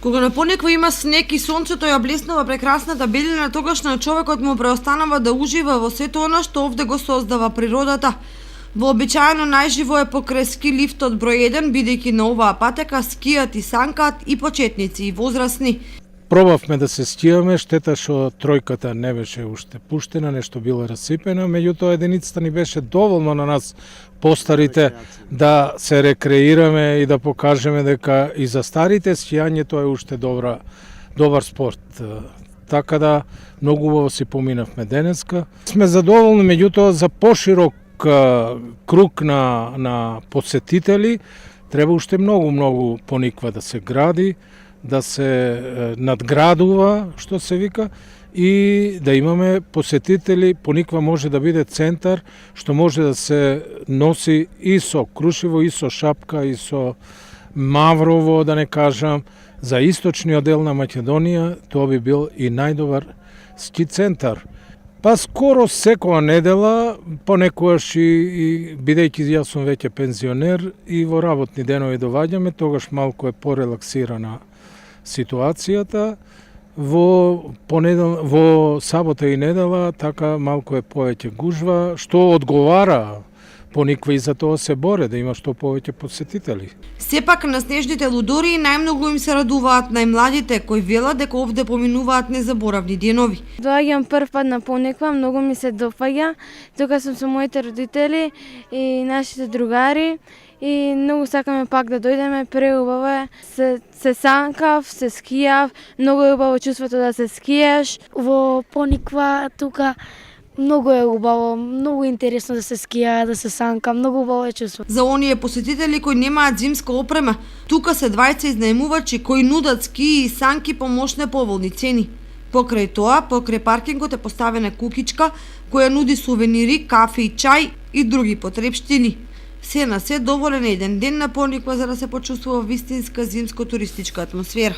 Кога на Пониква има снег и сонцето ја блеснува прекрасната белина, тогаш на човекот му преостанава да ужива во сето она што овде го создава природата. Вообичаено најживо е покрај ски лифтот број 1, бидејќи на оваа патека скијат и санкаат и почетници и возрастни. Пробавме да се скијаме, штета што тројката не беше уште пуштена, нешто било расипено, меѓутоа единицата ни беше доволно на нас постарите да се рекреираме и да покажеме дека и за старите скијањето е уште добар спорт. Така да многу убаво си поминавме денеска. Сме задоволни, меѓутоа за поширок круг на посетители треба уште многу Пониква да се гради, да се надградува, што се вика, и да имаме посетители. Пониква може да биде центар што може да се носи и со Крушево, и со Шапка, и со Маврово, да не кажам, за источниот дел на Македонија, тоа би бил и најдобар ски центар. Па скоро секоја недела, понекогаш и бидејќи јас сум веќе пензионер и во работни денови доваѓаме, тогаш малку е порелаксирана ситуацијата. Во сабота и недела така малку е повеќе гужва, што одговара Пониква и за тоа се боре да има што повеќе посетители. Сепак на снежните лудори најмногу им се радуваат најмладите, кои велат дека овде поминуваат незаборавни денови. Доаѓам прв пат на Пониква, многу ми се допаѓа. Тука сум со моите родители и нашите другари и многу сакаме пак да дојдеме, преубаво е. Се санкав, се скијав, многу е убаво чувството да се скиеш. Во Пониква тука многу е убаво, многу интересно да се скија, да се санка, многу убаво е чувство. За оние посетители кои немаат зимска опрема, тука се двајца изнајмувачи кои нудат скии и санки по мошне поволни цени. Покрај тоа, покрај паркингот е поставена кукичка која нуди сувенири, кафе и чај и други потрепштини. Се на се доволен еден ден на Пониква за да се почувствува вистинска зимско-туристичка атмосфера.